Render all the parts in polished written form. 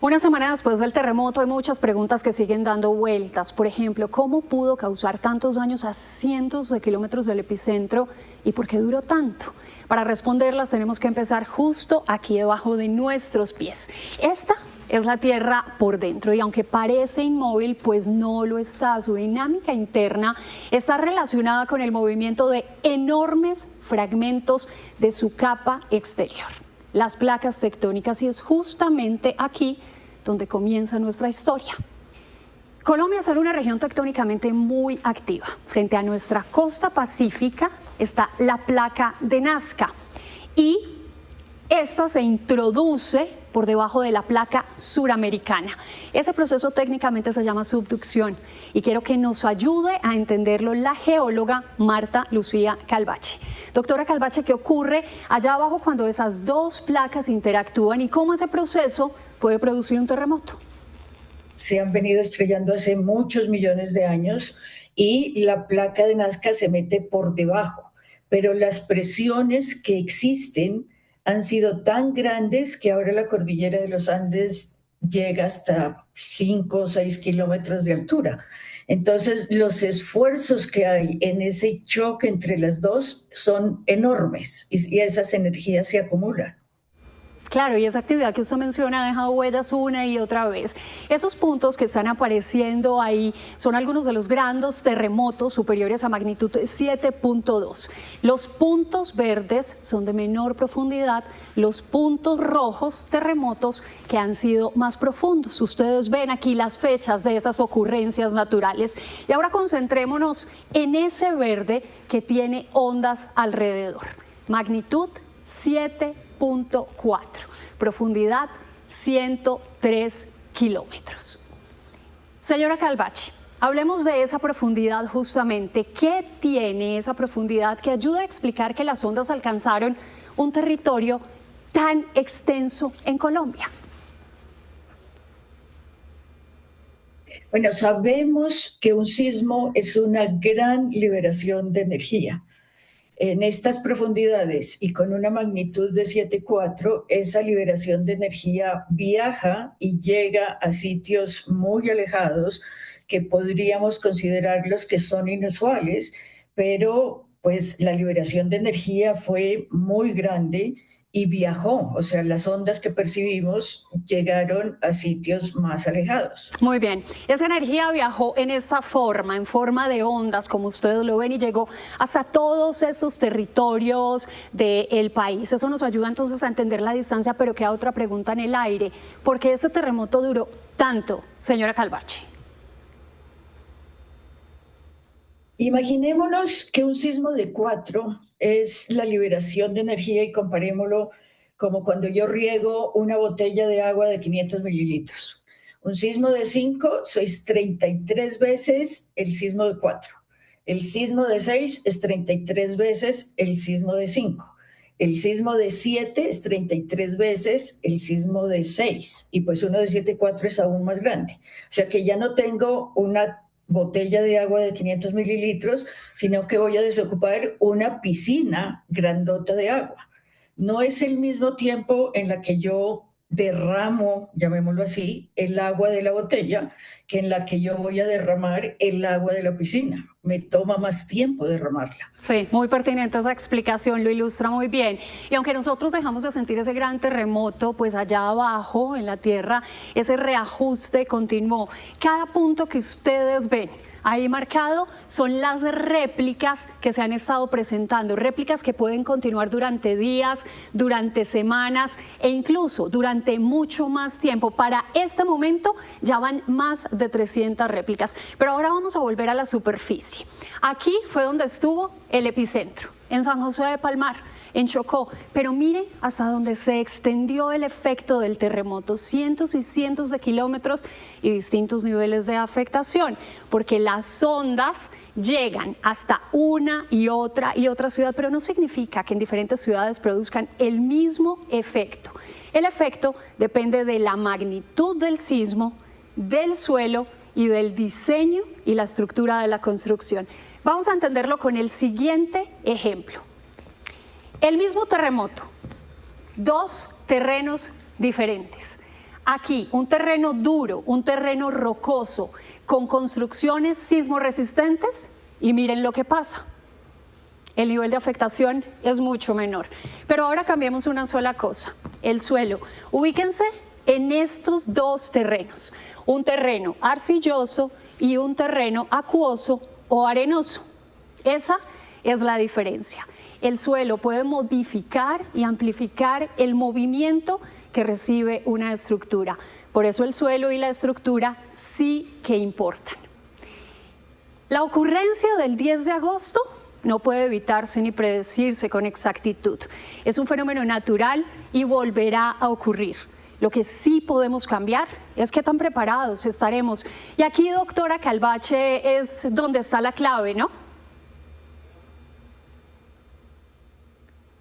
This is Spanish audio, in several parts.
Una semana después del terremoto hay muchas preguntas que siguen dando vueltas. Por ejemplo, ¿cómo pudo causar tantos daños a cientos de kilómetros del epicentro y por qué duró tanto? Para responderlas tenemos que empezar justo aquí debajo de nuestros pies. Esta es la Tierra por dentro y aunque parece inmóvil, pues no lo está. Su dinámica interna está relacionada con el movimiento de enormes fragmentos de su capa exterior, las placas tectónicas, y es justamente aquí donde comienza nuestra historia. Colombia es una región tectónicamente muy activa. Frente a nuestra costa pacífica está la placa de Nazca y esta se introduce por debajo de la placa suramericana. Ese proceso técnicamente se llama subducción y quiero que nos ayude a entenderlo la geóloga Marta Lucía Calvache. Doctora Calvache, ¿qué ocurre allá abajo cuando esas dos placas interactúan y cómo ese proceso puede producir un terremoto? Se han venido estrellando hace muchos millones de años y la placa de Nazca se mete por debajo, pero las presiones que existen han sido tan grandes que ahora la cordillera de los Andes llega hasta 5 o 6 kilómetros de altura. Entonces, los esfuerzos que hay en ese choque entre las dos son enormes y esas energías se acumulan. Claro, y esa actividad que usted menciona ha dejado huellas una y otra vez. Esos puntos que están apareciendo ahí son algunos de los grandes terremotos superiores a magnitud 7.2. Los puntos verdes son de menor profundidad, los puntos rojos, terremotos que han sido más profundos. Ustedes ven aquí las fechas de esas ocurrencias naturales. Y ahora concentrémonos en ese verde que tiene ondas alrededor. Magnitud 7.4, profundidad 103 kilómetros. Señora Calvache, hablemos de esa profundidad justamente. ¿Qué tiene esa profundidad que ayuda a explicar que las ondas alcanzaron un territorio tan extenso en Colombia? Bueno, sabemos que un sismo es una gran liberación de energía. En estas profundidades y con una magnitud de 7.4, esa liberación de energía viaja y llega a sitios muy alejados que podríamos considerarlos que son inusuales, pero pues la liberación de energía fue muy grande y viajó, o sea, las ondas que percibimos llegaron a sitios más alejados. Muy bien, esa energía viajó en esta forma, en forma de ondas, como ustedes lo ven, y llegó hasta todos esos territorios del país. Eso nos ayuda entonces a entender la distancia, pero queda otra pregunta en el aire. ¿Por qué este terremoto duró tanto, señora Calvache? Imaginémonos que un sismo de 4 es la liberación de energía y comparémoslo como cuando yo riego una botella de agua de 500 mililitros. Un sismo de 5 es 33 veces el sismo de 4. El sismo de 6 es 33 veces el sismo de 5. El sismo de 7 es 33 veces el sismo de 6. Y pues uno de 7.4 es aún más grande. O sea que ya no tengo una botella de agua de 500 mililitros, sino que voy a desocupar una piscina grandota de agua. No es el mismo tiempo en la que yo derramo, llamémoslo así, el agua de la botella, que en la que yo voy a derramar el agua de la piscina. Me toma más tiempo derramarla. Sí, muy pertinente esa explicación, lo ilustra muy bien. Y aunque nosotros dejamos de sentir ese gran terremoto, pues allá abajo en la tierra, ese reajuste continuó. Cada punto que ustedes ven ahí marcado son las réplicas que se han estado presentando, réplicas que pueden continuar durante días, durante semanas e incluso durante mucho más tiempo. Para este momento ya van más de 300 réplicas, pero ahora vamos a volver a la superficie. Aquí fue donde estuvo el epicentro, en San José de Palmar, en Chocó, pero mire hasta donde se extendió el efecto del terremoto, cientos y cientos de kilómetros y distintos niveles de afectación, porque las ondas llegan hasta una y otra ciudad, pero no significa que en diferentes ciudades produzcan el mismo efecto. El efecto depende de la magnitud del sismo, del suelo y del diseño y la estructura de la construcción. Vamos a entenderlo con el siguiente ejemplo. El mismo terremoto, dos terrenos diferentes. Aquí, un terreno duro, un terreno rocoso, con construcciones sismoresistentes, y miren lo que pasa. El nivel de afectación es mucho menor. Pero ahora cambiemos una sola cosa, el suelo. Ubíquense en estos dos terrenos, un terreno arcilloso y un terreno acuoso o arenoso. Esa es la diferencia. El suelo puede modificar y amplificar el movimiento que recibe una estructura. Por eso el suelo y la estructura sí que importan. La ocurrencia del 10 de agosto no puede evitarse ni predecirse con exactitud. Es un fenómeno natural y volverá a ocurrir. Lo que sí podemos cambiar es qué tan preparados estaremos. Y aquí, doctora Calvache, es donde está la clave, ¿no?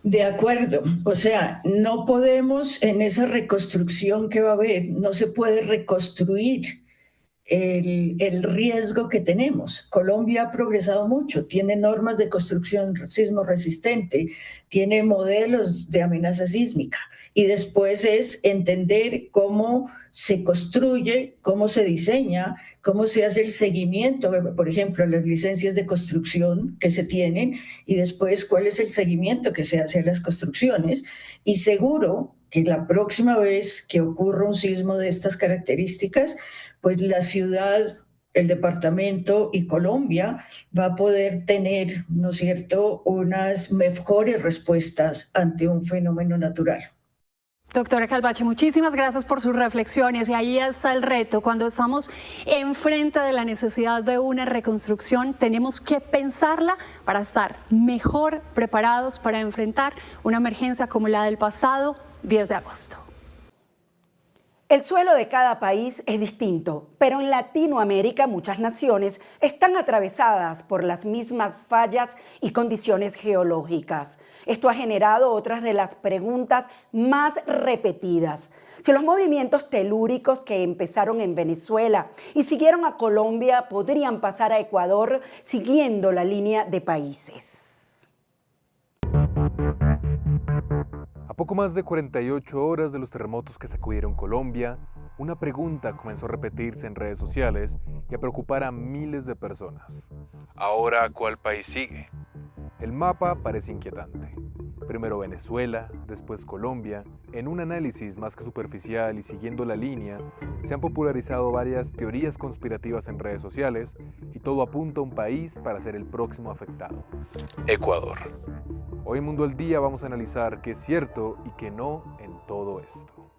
De acuerdo, o sea, no podemos en esa reconstrucción que va a haber, no se puede reconstruir el riesgo que tenemos. Colombia ha progresado mucho, tiene normas de construcción sismo resistente, tiene modelos de amenaza sísmica y después es entender cómo se construye, cómo se diseña, cómo se hace el seguimiento, por ejemplo, las licencias de construcción que se tienen y después cuál es el seguimiento que se hace a las construcciones. Y seguro que la próxima vez que ocurra un sismo de estas características, pues la ciudad, el departamento y Colombia va a poder tener, ¿no es cierto?, unas mejores respuestas ante un fenómeno natural. Doctora Calvache, muchísimas gracias por sus reflexiones y ahí está el reto. Cuando estamos enfrente de la necesidad de una reconstrucción, tenemos que pensarla para estar mejor preparados para enfrentar una emergencia como la del pasado 10 de agosto. El suelo de cada país es distinto, pero en Latinoamérica muchas naciones están atravesadas por las mismas fallas y condiciones geológicas. Esto ha generado otras de las preguntas más repetidas. Si los movimientos telúricos que empezaron en Venezuela y siguieron a Colombia podrían pasar a Ecuador siguiendo la línea de países. A poco más de 48 horas de los terremotos que sacudieron Colombia, una pregunta comenzó a repetirse en redes sociales y a preocupar a miles de personas. Ahora, ¿cuál país sigue? El mapa parece inquietante. Primero Venezuela, después Colombia. En un análisis más que superficial y siguiendo la línea, se han popularizado varias teorías conspirativas en redes sociales y todo apunta a un país para ser el próximo afectado: Ecuador. Hoy en Mundo al Día vamos a analizar qué es cierto y qué no en todo esto.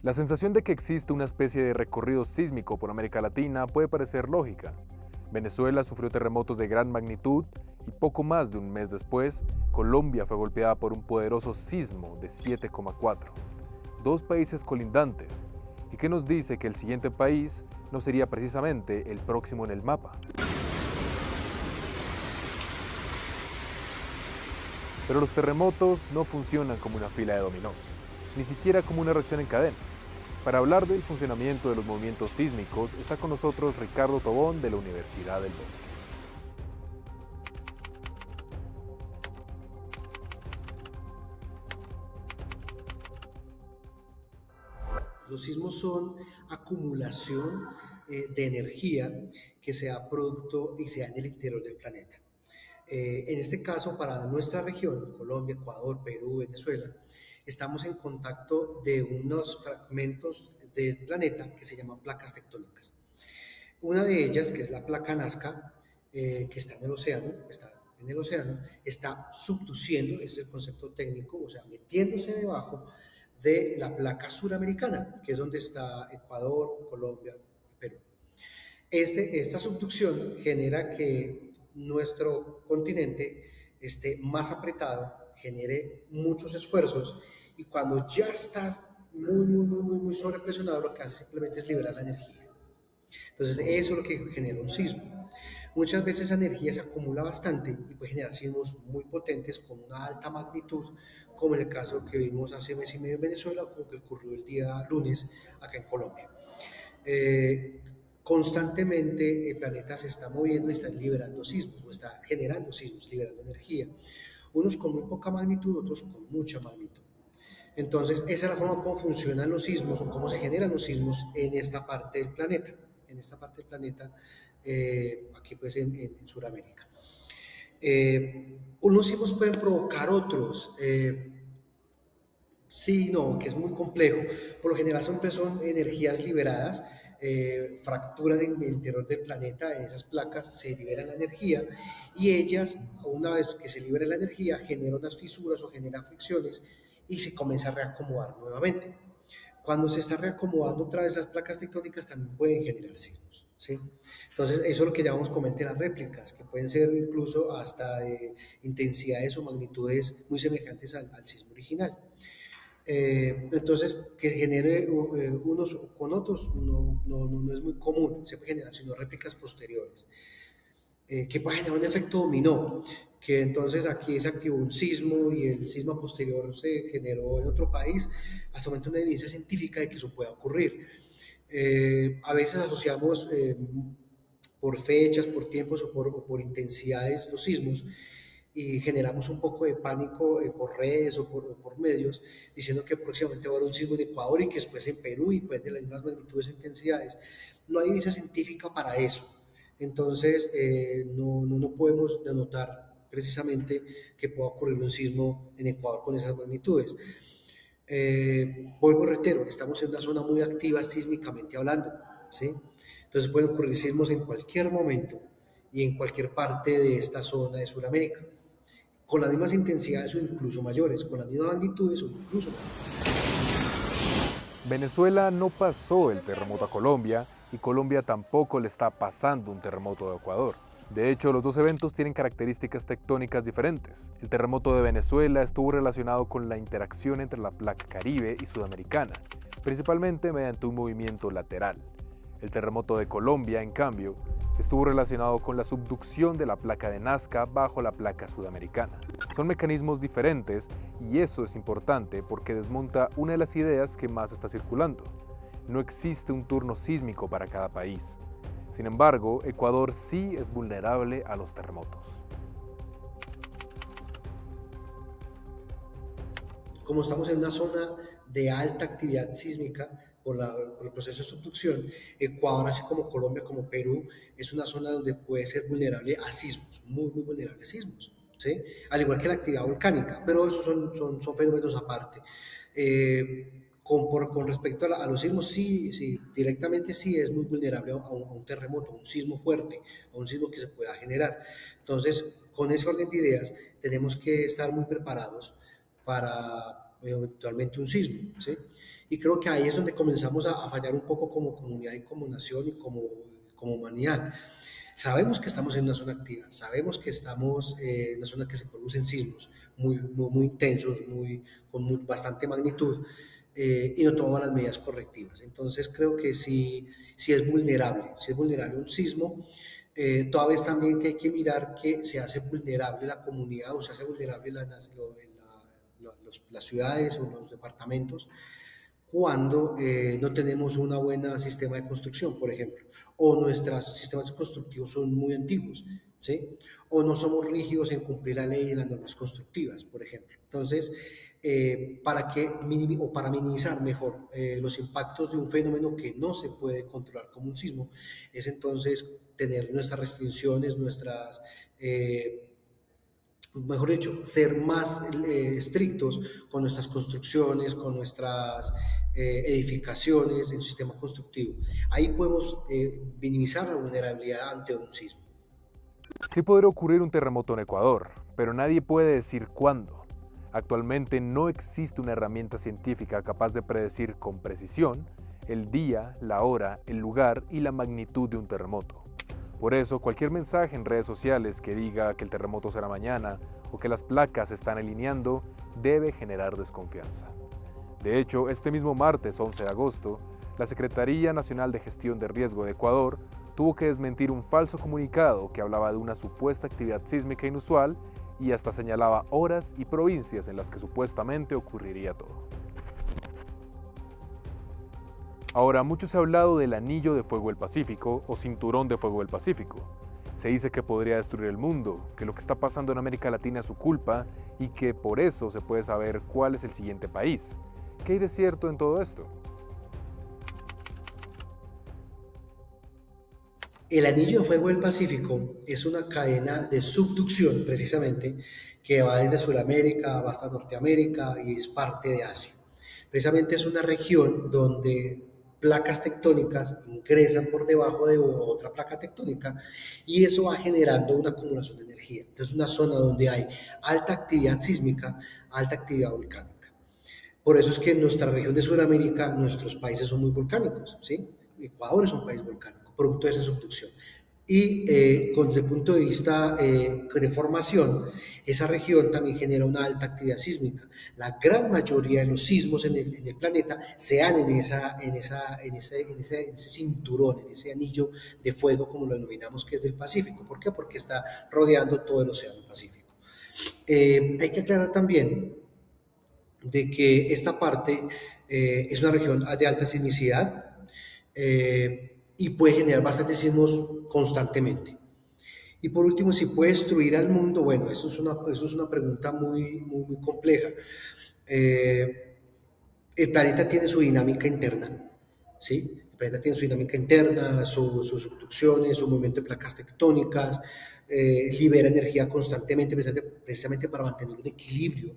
La sensación de que existe una especie de recorrido sísmico por América Latina puede parecer lógica. Venezuela sufrió terremotos de gran magnitud y poco más de un mes después, Colombia fue golpeada por un poderoso sismo de 7,4. Dos países colindantes. ¿Y qué nos dice que el siguiente país no sería precisamente el próximo en el mapa? Pero los terremotos no funcionan como una fila de dominós, ni siquiera como una reacción en cadena. Para hablar del funcionamiento de los movimientos sísmicos está con nosotros Ricardo Tobón de la Universidad del Bosque. Los sismos son acumulación de energía que sea producto y sea en el interior del planeta. En este caso, para nuestra región, Colombia, Ecuador, Perú, Venezuela, estamos en contacto de unos fragmentos del planeta que se llaman placas tectónicas. Una de ellas, que es la placa Nazca, que está en el océano, está subduciendo, es el concepto técnico, o sea, metiéndose debajo de la placa suramericana, que es donde está Ecuador, Colombia y Perú. Esta subducción genera que nuestro continente esté más apretado, genere muchos esfuerzos y cuando ya está muy sobrepresionado, lo que hace simplemente es liberar la energía. Entonces eso es lo que genera un sismo. Muchas veces esa energía se acumula bastante y puede generar sismos muy potentes con una alta magnitud, como en el caso que vimos hace mes y medio en Venezuela, como que ocurrió el día lunes acá en Colombia. constantemente el planeta se está moviendo y está liberando sismos, o está generando sismos, liberando energía. Unos con muy poca magnitud, otros con mucha magnitud. Entonces, esa es la forma como funcionan los sismos o cómo se generan los sismos en esta parte del planeta. En esta parte del planeta, aquí pues en Sudamérica. Unos sismos pueden provocar otros. Sí, no, que es muy complejo. Por lo general siempre son energías liberadas, fracturan en el interior del planeta, en esas placas se libera la energía y ellas, una vez que se libera la energía, generan unas fisuras o generan fricciones y se comienza a reacomodar nuevamente. Cuando se está reacomodando otra vez las placas tectónicas también pueden generar sismos, ¿sí? Entonces eso es lo que llamamos comúnmente las réplicas, que pueden ser incluso hasta de intensidades o magnitudes muy semejantes al sismo original. Entonces, que genere unos con otros no es muy común, se puede generar sino réplicas posteriores, que puede generar un efecto dominó, que entonces aquí se activó un sismo y el sismo posterior se generó en otro país, hasta el momento una evidencia científica de que eso pueda ocurrir. A veces asociamos por fechas, por tiempos o por intensidades los sismos, y generamos un poco de pánico por redes o por medios, diciendo que próximamente va a haber un sismo en Ecuador y que después en Perú y pues de las mismas magnitudes o intensidades. No hay evidencia científica para eso. Entonces, no podemos denotar precisamente que pueda ocurrir un sismo en Ecuador con esas magnitudes. Vuelvo y reitero, estamos en una zona muy activa sísmicamente hablando, ¿sí? Entonces pueden ocurrir sismos en cualquier momento y en cualquier parte de esta zona de Sudamérica, con las mismas intensidades o incluso mayores, con las mismas magnitudes o incluso mayores. Venezuela no pasó el terremoto a Colombia y Colombia tampoco le está pasando un terremoto a Ecuador. De hecho, los dos eventos tienen características tectónicas diferentes. El terremoto de Venezuela estuvo relacionado con la interacción entre la placa caribe y sudamericana, principalmente mediante un movimiento lateral. El terremoto de Colombia, en cambio, estuvo relacionado con la subducción de la placa de Nazca bajo la placa sudamericana. Son mecanismos diferentes y eso es importante porque desmonta una de las ideas que más está circulando. No existe un turno sísmico para cada país. Sin embargo, Ecuador sí es vulnerable a los terremotos. Como estamos en una zona de alta actividad sísmica por el proceso de subducción, Ecuador, así como Colombia, como Perú, es una zona donde puede ser vulnerable a sismos, muy vulnerable a sismos, ¿sí? Al igual que la actividad volcánica, pero esos son fenómenos aparte. Con respecto a los sismos, sí, directamente sí es muy vulnerable a un terremoto, a un sismo fuerte, a un sismo que se pueda generar. Entonces, con ese orden de ideas, tenemos que estar muy preparados para eventualmente un sismo, ¿sí? Y creo que ahí es donde comenzamos a fallar un poco como comunidad y como nación y como humanidad. Sabemos que estamos en una zona activa, sabemos que estamos en una zona que se producen sismos muy intensos, con bastante magnitud, y no tomamos las medidas correctivas. Entonces creo que sí es vulnerable un sismo. Toda vez también que hay que mirar que se hace vulnerable la comunidad o se hace vulnerable las ciudades o los departamentos cuando no tenemos un buen sistema de construcción, por ejemplo, o nuestros sistemas constructivos son muy antiguos, ¿sí? O no somos rígidos en cumplir la ley y las normas constructivas, por ejemplo. Entonces, para minimizar mejor los impactos de un fenómeno que no se puede controlar como un sismo, es entonces tener nuestras restricciones, mejor dicho, ser más estrictos con nuestras construcciones, con nuestras edificaciones en sistema constructivo. Ahí podemos minimizar la vulnerabilidad ante un sismo. Sí podría ocurrir un terremoto en Ecuador, pero nadie puede decir cuándo. Actualmente no existe una herramienta científica capaz de predecir con precisión el día, la hora, el lugar y la magnitud de un terremoto. Por eso, cualquier mensaje en redes sociales que diga que el terremoto será mañana o que las placas se están alineando debe generar desconfianza. De hecho, este mismo martes 11 de agosto, la Secretaría Nacional de Gestión de Riesgo de Ecuador tuvo que desmentir un falso comunicado que hablaba de una supuesta actividad sísmica inusual y hasta señalaba horas y provincias en las que supuestamente ocurriría todo. Ahora, mucho se ha hablado del Anillo de Fuego del Pacífico o Cinturón de Fuego del Pacífico. Se dice que podría destruir el mundo, que lo que está pasando en América Latina es su culpa y que por eso se puede saber cuál es el siguiente país. ¿Qué hay de cierto en todo esto? El Anillo de Fuego del Pacífico es una cadena de subducción, precisamente, que va desde Sudamérica, va hasta Norteamérica y es parte de Asia. Precisamente es una región donde placas tectónicas ingresan por debajo de otra placa tectónica y eso va generando una acumulación de energía. Entonces es una zona donde hay alta actividad sísmica, alta actividad volcánica. Por eso es que en nuestra región de Sudamérica nuestros países son muy volcánicos, ¿sí? Ecuador es un país volcánico, producto de esa subducción. Y desde el punto de vista de formación, esa región también genera una alta actividad sísmica. La gran mayoría de los sismos en el planeta se dan en ese cinturón, en ese anillo de fuego, como lo denominamos, que es del Pacífico. ¿Por qué? Porque está rodeando todo el Océano Pacífico. Hay que aclarar también de que esta parte es una región de alta sismicidad, y puede generar bastantes sismos constantemente. Y por último, si puede destruir al mundo, bueno, eso es una pregunta muy compleja. El planeta tiene su dinámica interna, ¿sí? El planeta tiene su dinámica interna, sus subducciones, su movimiento de placas tectónicas, libera energía constantemente, precisamente para mantener un equilibrio.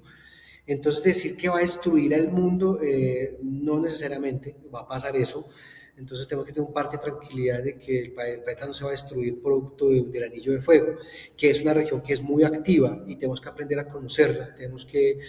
Entonces, decir que va a destruir al mundo, no necesariamente va a pasar eso. Entonces tenemos que tener un parte de tranquilidad de que el planeta no se va a destruir producto del Anillo de Fuego, que es una región que es muy activa y tenemos que aprender a conocerla, tenemos que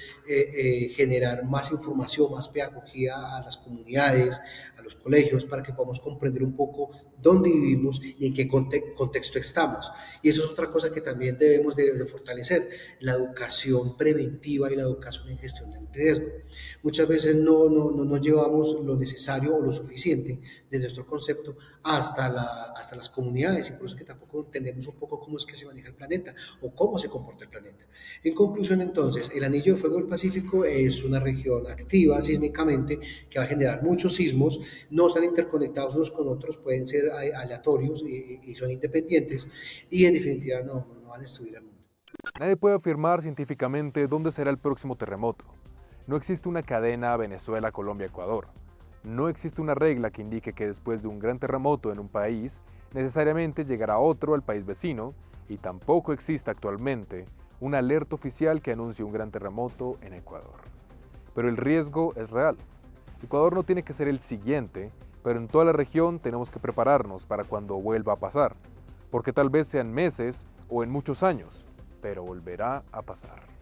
generar más información, más pedagogía a las comunidades, a los colegios, para que podamos comprender un poco dónde vivimos y en qué contexto estamos. Y eso es otra cosa que también debemos de fortalecer, la educación preventiva y la educación en gestión del riesgo. Muchas veces no llevamos lo necesario o lo suficiente desde nuestro concepto hasta las comunidades, y por eso es que tampoco entendemos un poco cómo es que se maneja el planeta o cómo se comporta el planeta. En conclusión, entonces, el Anillo de Fuego del Pacífico es una región activa sísmicamente que va a generar muchos sismos, no están interconectados unos con otros, pueden ser aleatorios y son independientes, y en definitiva no van a destruir al mundo. Nadie puede afirmar científicamente dónde será el próximo terremoto. No existe una cadena Venezuela, Colombia, Ecuador. No existe una regla que indique que después de un gran terremoto en un país, necesariamente llegará otro al país vecino, y tampoco existe actualmente una alerta oficial que anuncie un gran terremoto en Ecuador. Pero el riesgo es real. Ecuador no tiene que ser el siguiente, pero en toda la región tenemos que prepararnos para cuando vuelva a pasar, porque tal vez sean meses o en muchos años, pero volverá a pasar.